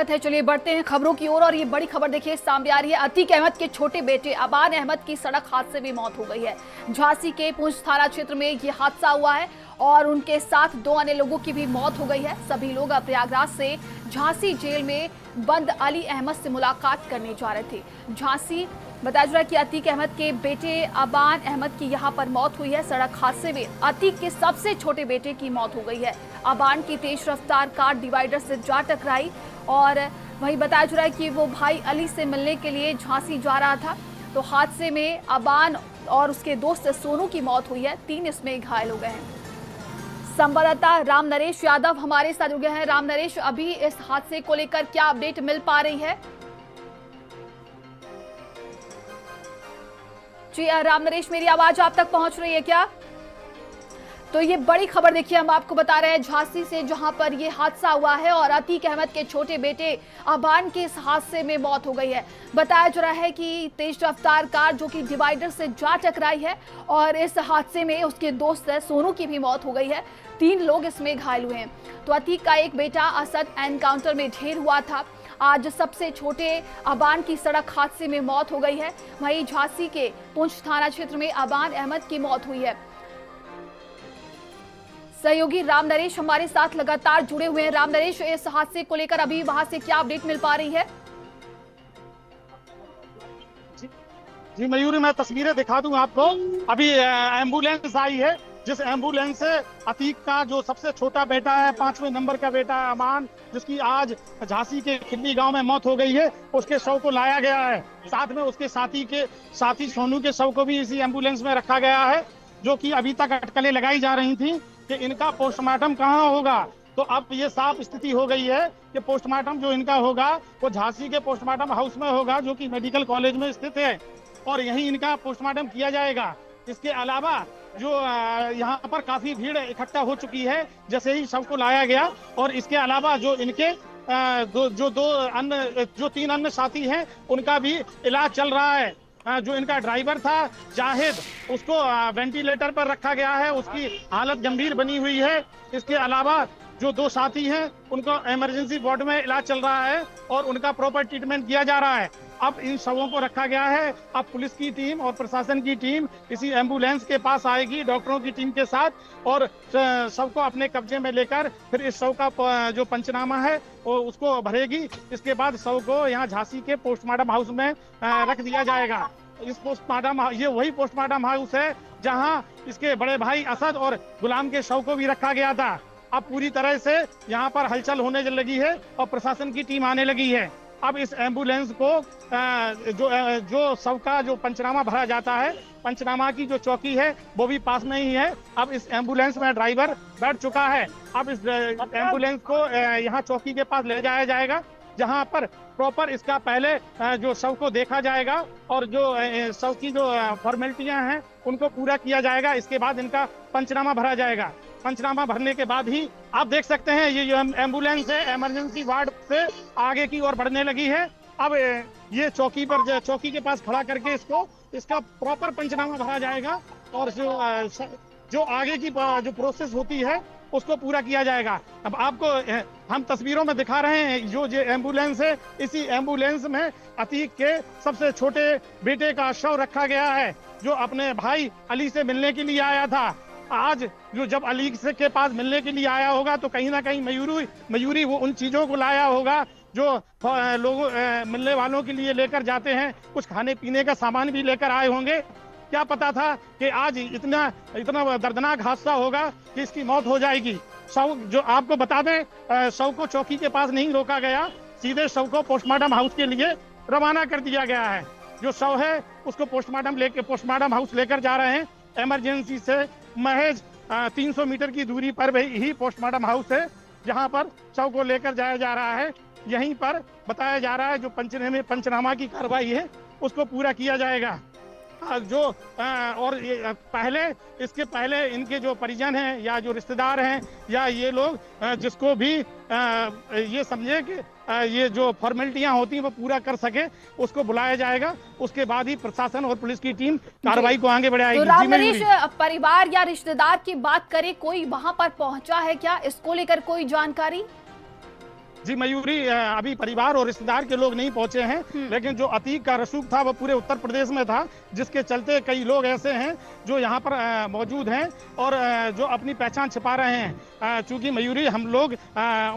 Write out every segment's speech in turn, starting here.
है। चलिए बढ़ते हैं खबरों की ओर और ये बड़ी खबर देखिए सामने आ रही है। अतीक अहमद के छोटे बेटे अबान अहमद की सड़क हादसे में मौत हो गई है। झांसी के पुंछ थाना क्षेत्र में ये हादसा हुआ है और उनके साथ 2 अन्य लोगों की भी मौत हो गई है। सभी लोग प्रयागराज से झांसी जेल में बंद अली अहमद से मुलाकात करने जा रहे थे। झांसी बताया जा रहा है कि अतीक अहमद के बेटे अबान अहमद की यहाँ पर मौत हुई है। सड़क हादसे में अतीक के सबसे छोटे बेटे की मौत हो गई है। अबान की तेज रफ्तार कार डिवाइडर से जा टकराई और वहीं बताया जा रहा है कि वो भाई अली से मिलने के लिए झांसी जा रहा था, तो हादसे में अबान और उसके दोस्त सोनू की मौत हुई है। 3 इसमें घायल हो गए हैं। संवाददाता राम नरेश यादव हमारे साथ जुड़ गए हैं। राम नरेश, अभी इस हादसे को लेकर क्या अपडेट मिल पा रही है? जी राम नरेश, मेरी आवाज आप तक पहुंच रही है क्या? तो ये बड़ी खबर देखिए, हम आपको बता रहे हैं झांसी से, जहां पर ये हादसा हुआ है और अतीक अहमद के छोटे बेटे अबान के इस हादसे में मौत हो गई है। बताया जा रहा है कि तेज रफ्तार कार जो कि डिवाइडर से जा टकराई है और इस हादसे में उसके दोस्त सोनू की भी मौत हो गई है। 3 लोग इसमें घायल हुए हैं। तो अतीक का एक बेटा असद एनकाउंटर में ढेर हुआ था। आज सबसे छोटे अबान की सड़क हादसे में मौत हो गई है। वहीं झांसी के पुंछ थाना क्षेत्र में अबान अहमद की मौत हुई है। सहयोगी राम नरेश हमारे साथ लगातार जुड़े हुए हैं। राम नरेश, इस हादसे को लेकर अभी वहां से क्या अपडेट मिल पा रही है? जी मयूरी, मैं तस्वीरें दिखा दूं आपको। अभी एम्बुलेंस आई है, जिस एम्बुलेंस से अतीक का जो सबसे छोटा बेटा है, 5वें नंबर का बेटा है अमान, जिसकी आज झांसी के खिल्ली गांव में मौत हो गई है, उसके शव को लाया गया है। साथ में उसके साथी सोनू के शव को भी इसी एम्बुलेंस में रखा गया है, जो कि अभी तक अटकलें लगाई जा रही थी कि इनका पोस्टमार्टम कहाँ होगा। तो अब ये साफ स्थिति हो गई है कि पोस्टमार्टम जो इनका होगा वो झांसी के पोस्टमार्टम हाउस में होगा, जो कि मेडिकल कॉलेज में स्थित है, और यहीं इनका पोस्टमार्टम किया जाएगा। इसके अलावा जो यहाँ पर काफी भीड़ इकट्ठा हो चुकी है जैसे ही शव को लाया गया, और इसके अलावा जो इनके जो 3 अन्य साथी हैं उनका भी इलाज चल रहा है। जो इनका ड्राइवर था जाहिद, उसको वेंटिलेटर पर रखा गया है, उसकी हालत गंभीर बनी हुई है। इसके अलावा जो 2 साथी हैं उनको इमरजेंसी वार्ड में इलाज चल रहा है और उनका प्रॉपर ट्रीटमेंट किया जा रहा है। अब इन शवों को रखा गया है। अब पुलिस की टीम और प्रशासन की टीम इसी एम्बुलेंस के पास आएगी डॉक्टरों की टीम के साथ, और शव को अपने कब्जे में लेकर फिर इस शव का जो पंचनामा है वो उसको भरेगी। इसके बाद शव को यहाँ झांसी के पोस्टमार्टम हाउस में रख दिया जाएगा। ये वही पोस्टमार्टम हाउस है जहाँ इसके बड़े भाई असद और गुलाम के शव को भी रखा गया था। अब पूरी तरह से यहाँ पर हलचल होने लगी है और प्रशासन की टीम आने लगी है। अब इस एम्बुलेंस को जो शव का जो पंचनामा भरा जाता है, पंचनामा की जो चौकी है वो भी पास में ही है। अब इस एम्बुलेंस में ड्राइवर बैठ चुका है। अब इस एम्बुलेंस को यहाँ चौकी के पास ले जाया जाएगा, जहाँ पर प्रॉपर इसका पहले जो शव को देखा जाएगा और जो शव की जो फॉर्मेलिटियां हैं उनको पूरा किया जाएगा। इसके बाद इनका पंचनामा भरा जाएगा। पंचनामा भरने के बाद ही आप देख सकते हैं ये जो एम्बुलेंस है इमरजेंसी वार्ड से आगे की ओर बढ़ने लगी है। अब ये चौकी के पास खड़ा करके इसका प्रॉपर पंचनामा भरा जाएगा और जो आगे की जो प्रोसेस होती है उसको पूरा किया जाएगा। अब आपको हम तस्वीरों में दिखा रहे हैं जो एम्बुलेंस है, इसी एम्बुलेंस में अतीक के सबसे छोटे बेटे का शव रखा गया है, जो अपने भाई अली से मिलने के लिए आया था। आज जो जब अली के पास मिलने के लिए आया होगा तो कहीं ना कहीं मयूरी वो उन चीजों को लाया होगा जो लोगों मिलने वालों के लिए लेकर जाते हैं। कुछ खाने पीने का सामान भी लेकर आए होंगे। क्या पता था कि आज इतना दर्दनाक हादसा होगा कि इसकी मौत हो जाएगी। शव जो आपको बता दें, शव को चौकी के पास नहीं रोका गया, सीधे शव को पोस्टमार्टम हाउस के लिए रवाना कर दिया गया है। जो शव है उसको पोस्टमार्टम हाउस लेकर जा रहे हैं। इमरजेंसी से महज 300 मीटर की दूरी पर ही पोस्टमार्टम हाउस है, जहां पर शव को लेकर जाया जा रहा है। यहीं पर बताया जा रहा है जो पंचनामा की कार्रवाई है उसको पूरा किया जाएगा। जो और इसके पहले इनके जो परिजन हैं या जो रिश्तेदार हैं या ये लोग जिसको भी ये समझे कि ये जो फॉर्मेलिटियां होती हैं वो पूरा कर सके, उसको बुलाया जाएगा। उसके बाद ही प्रशासन और पुलिस की टीम कार्रवाई को आगे बढ़ाएगी। तो राम नरेश, परिवार या रिश्तेदार की बात करें, कोई वहां पर पहुंचा है क्या? इसको लेकर कोई जानकारी? जी मयूरी, अभी परिवार और रिश्तेदार के लोग नहीं पहुंचे हैं, लेकिन जो अतीक का रसूख था वो पूरे उत्तर प्रदेश में था, जिसके चलते कई लोग ऐसे हैं जो यहाँ पर मौजूद हैं और जो अपनी पहचान छिपा रहे हैं। चूंकि मयूरी हम लोग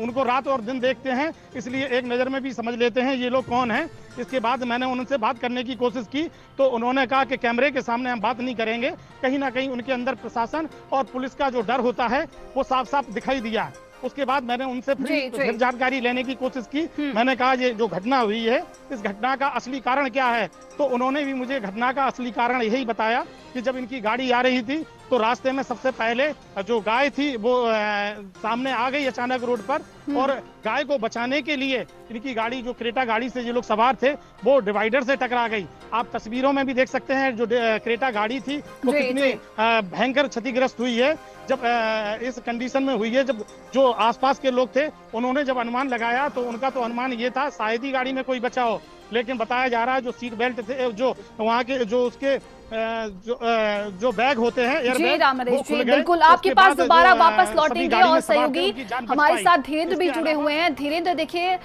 उनको रात और दिन देखते हैं, इसलिए एक नज़र में भी समझ लेते हैं ये लोग कौन हैं। इसके बाद मैंने उनसे बात करने की कोशिश की तो उन्होंने कहा कि कैमरे के सामने हम बात नहीं करेंगे। कहीं ना कहीं उनके अंदर प्रशासन और पुलिस का जो डर होता है वो साफ साफ दिखाई दिया। उसके बाद मैंने उनसे फिर जानकारी लेने की कोशिश की। मैंने कहा ये जो घटना हुई है, इस घटना का असली कारण क्या है, तो उन्होंने भी मुझे घटना का असली कारण यही बताया कि जब इनकी गाड़ी आ रही थी तो रास्ते में सबसे पहले जो गाय थी वो सामने आ गई अचानक रोड पर, और गाय को बचाने के लिए इनकी गाड़ी, जो क्रेटा गाड़ी से ये लोग सवार थे, वो डिवाइडर से टकरा गई। आप तस्वीरों में भी देख सकते हैं जो क्रेटा गाड़ी थी वो कितनी भयंकर क्षतिग्रस्त हुई है। जब इस कंडीशन में हुई है, जब जो आसपास के लोग थे उन्होंने जब अनुमान लगाया तो उनका तो अनुमान ये था शायद ही गाड़ी में कोई बचा हो, लेकिन बताया जा रहा है जो सीट बेल्ट थे, जो वहाँ के जो उसके जो बैग होते हैं एयर बैग, रामनरेश जी, बिल्कुल आपके पास दोबारा वापस लौटेंगे और सहयोगी हमारे साथ धीरेन्द्र भी जुड़े हुए हैं। धीरेन्द्र, देखिए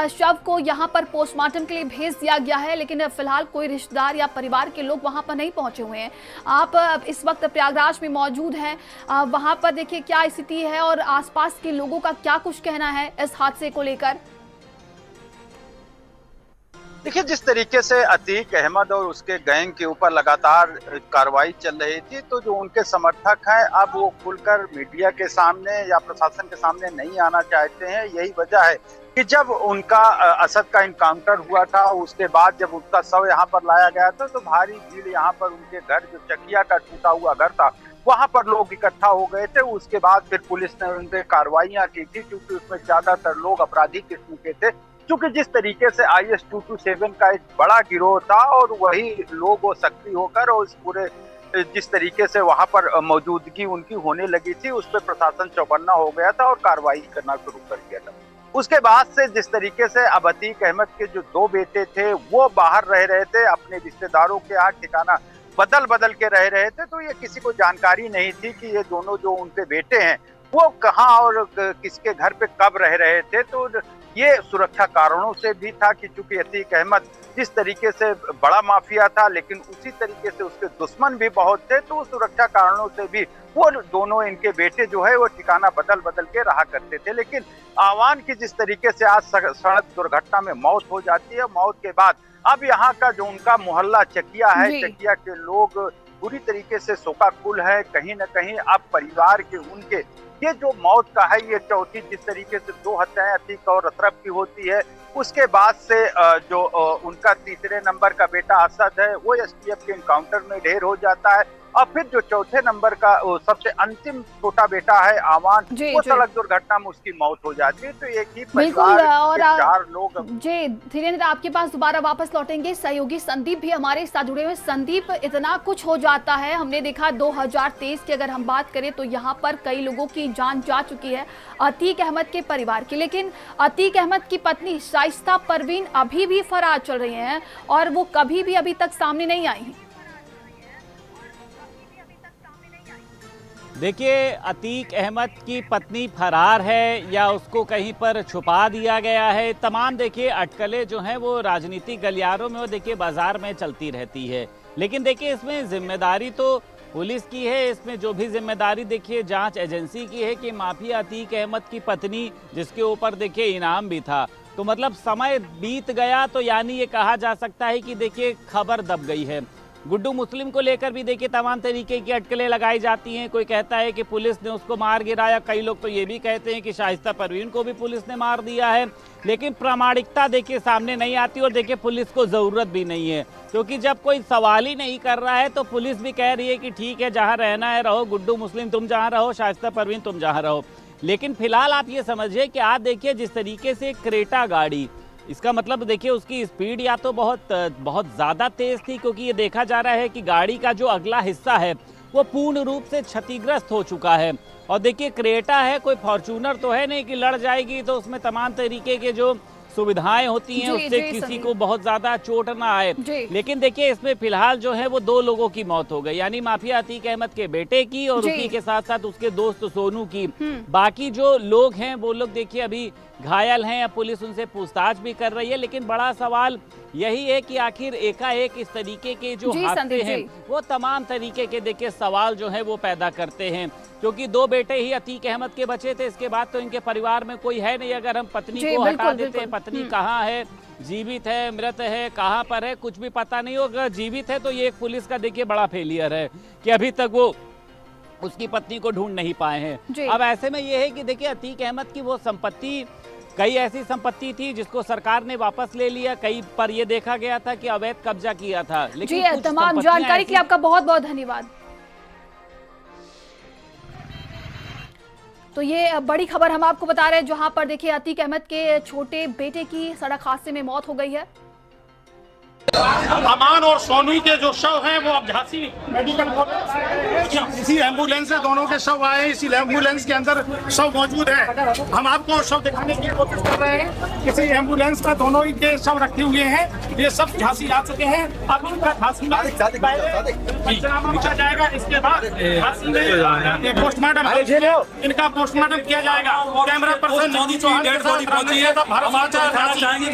शव को यहाँ पर पोस्टमार्टम के लिए भेज दिया गया है, लेकिन फिलहाल कोई रिश्तेदार या परिवार के लोग वहाँ पर नहीं पहुंचे हुए हैं। आप इस वक्त प्रयागराज में मौजूद हैं, वहाँ पर देखिए क्या स्थिति है और आसपास के लोगों का क्या कुछ कहना है इस हादसे को लेकर? देखिए, जिस तरीके से अतीक अहमद और उसके गैंग के ऊपर लगातार कार्रवाई चल रही थी, तो जो उनके समर्थक हैं अब वो खुलकर मीडिया के सामने या प्रशासन के सामने नहीं आना चाहते हैं। यही वजह है कि जब उनका असद का इनकाउंटर हुआ था, उसके बाद जब उसका शव यहाँ पर लाया गया था तो भारी भीड़ यहाँ पर उनके घर, जो चकिया का टूटा हुआ घर था, वहां पर लोग इकट्ठा हो गए थे। उसके बाद फिर पुलिस ने उन पे कार्रवाइयां की थी, क्योंकि उसमें ज्यादातर लोग अपराधी किस्म के थे। क्योंकि जिस तरीके से IS 227 का एक बड़ा गिरोह था और वही लोग वो सक्रिय होकर और इस पूरे जिस तरीके से वहां पर मौजूदगी उनकी होने लगी थी, उस पर प्रशासन चौकन्ना हो गया था और कार्रवाई करना शुरू कर दिया था। उसके बाद से जिस तरीके से अब अतीक अहमद के जो 2 बेटे थे वो बाहर रह रहे थे, अपने रिश्तेदारों के यहाँ ठिकाना बदल बदल के रह रहे थे, तो ये किसी को जानकारी नहीं थी कि ये दोनों जो उनके बेटे हैं वो कहाँ और किसके घर पे कब रह रहे थे। तो ये सुरक्षा कारणों से भी था कि चूंकि अतीक अहमद जिस तरीके से बड़ा माफिया था, लेकिन उसी तरीके से उसके दुश्मन भी बहुत थे, तो सुरक्षा कारणों से भी वो दोनों इनके बेटे जो है वो ठिकाना बदल बदल के रहा करते थे। लेकिन आवान की जिस तरीके से आज सड़क दुर्घटना में मौत हो जाती है, मौत के बाद अब यहाँ का जो उनका मोहल्ला चकिया है, चकिया के लोग पूरी तरीके से शोकाकुल है। कहीं न कहीं अब परिवार के उनके ये जो मौत का है, ये चौथी, जिस तरीके से 2 हत्याएं अतीक और अतरफ की होती है, उसके बाद से जो उनका तीसरे नंबर का बेटा असद है वो STF के इनकाउंटर में ढेर हो जाता है, और फिर जो चौथे नंबर का सबसे अंतिम छोटा बेटा है आवान, वो सड़क दुर्घटना में उसकी मौत हो जाती है। तो एक ही परिवार के 4 लोग। जी धीरेन्द्र, आपके पास दोबारा वापस लौटेंगे। सहयोगी संदीप भी हमारे साथ जुड़े हुए। संदीप, इतना कुछ हो जाता है, हमने देखा 2023 की अगर हम बात करें तो यहाँ पर कई लोगों की जान जा चुकी है अतीक अहमद के परिवार की, लेकिन अतीक अहमद की पत्नी शाइस्ता परवीन अभी भी फरार चल रही हैं और वो कभी भी अभी तक सामने नहीं आई हैं। देखिए, अतीक अहमद की पत्नी फरार है या उसको कहीं पर छुपा दिया गया है, तमाम देखिए अटकलें जो हैं वो राजनीतिक गलियारों में और देखिए बाजार में चलती रहती है। लेकिन देखिए इसमें जिम्मेदारी तो पुलिस की है, इसमें जो भी जिम्मेदारी देखिए जांच एजेंसी की है कि माफिया अतीक अहमद की पत्नी, जिसके ऊपर देखिए इनाम भी था, तो मतलब समय बीत गया तो यानी ये कहा जा सकता है कि देखिए खबर दब गई है। गुड्डू मुस्लिम को लेकर भी देखिए तमाम तरीके की अटकलें लगाई जाती हैं। कोई कहता है कि पुलिस ने उसको मार गिराया, कई लोग तो ये भी कहते हैं कि शाइस्ता परवीन को भी पुलिस ने मार दिया है, लेकिन प्रामाणिकता देखिए सामने नहीं आती और देखिए पुलिस को ज़रूरत भी नहीं है, क्योंकि जब कोई सवाल ही नहीं कर रहा है तो पुलिस भी कह रही है कि ठीक है, जहाँ रहना है रहो, गुड्डू मुस्लिम तुम जहाँ रहो, शाइस्ता परवीन तुम जहाँ रहो। लेकिन फिलहाल आप ये समझिए कि आज देखिए जिस तरीके से क्रेटा गाड़ी, इसका मतलब देखिए उसकी स्पीड या तो बहुत ज़्यादा तेज़ थी, क्योंकि ये देखा जा रहा है कि गाड़ी का जो अगला हिस्सा है वो पूर्ण रूप से क्षतिग्रस्त हो चुका है। और देखिए क्रेटा है, कोई फॉर्च्यूनर तो है नहीं कि लड़ जाएगी, तो उसमें तमाम तरीके के जो सुविधाएं होती हैं जी, उससे जी, किसी सभी। को बहुत ज्यादा चोट ना आए। जी। लेकिन देखिए इसमें फिलहाल जो है वो 2 लोगों की मौत हो गई, यानी माफिया अतीक अहमद के बेटे की और जी। उसी के साथ साथ उसके दोस्त सोनू की। बाकी जो लोग हैं वो लोग देखिए अभी घायल हैं, पुलिस उनसे पूछताछ भी कर रही है। लेकिन बड़ा सवाल यही है कि आखिर एकाएक इस तरीके के जो जी, हादसे संदीप हैं जी। वो तमाम तरीके के देखिए सवाल जो है वो पैदा करते हैं, क्योंकि 2 बेटे ही अतीक अहमद के बचे थे। इसके बाद तो इनके परिवार में कोई है नहीं। अगर हम पत्नी जी, को हटा बिल्कुल, देते हैं, बिल्कुल। पत्नी कहाँ है, जीवित है, मृत है, कहाँ पर है, कुछ भी पता नहीं हो। अगर जीवित है तो ये एक पुलिस का देखिए बड़ा फेलियर है कि अभी तक वो उसकी पत्नी को ढूंढ नहीं पाए जी। हैं। अब ऐसे में ये है कि देखिए अतीक अहमद की वो संपत्ति, कई ऐसी संपत्ति थी जिसको सरकार ने वापस ले लिया, कई पर ये देखा गया था कि अवैध कब्जा किया था। लेकिन जी, कुछ तमाम संपत्तियां जानकारी के लिए ऐसी- आपका बहुत बहुत धन्यवाद। तो ये बड़ी खबर हम आपको बता रहे हैं, जहां पर देखिए अतीक अहमद के छोटे बेटे की सड़क हादसे में मौत हो गई है। अमान और सोनू के जो शव हैं वो अब झांसी मेडिकल कॉलेज, इसी एम्बुलेंस से दोनों के शव आए, इसी एम्बुलेंस के अंदर शव मौजूद है। हम आपको शव दिखाने की कोशिश कर रहे हैं। इसी एम्बुलेंस में दोनों ही के शव रखे हुए हैं। ये सब झांसी आ चुके हैं। अब इनका झांसी में पंचनामा किया जाएगा। इसके बाद झांसी में पोस्टमार्टम, इनका पोस्टमार्टम किया जाएगा। कैमरा पर्सन मोदी चौहान के साथ भारत समाचार झांसी।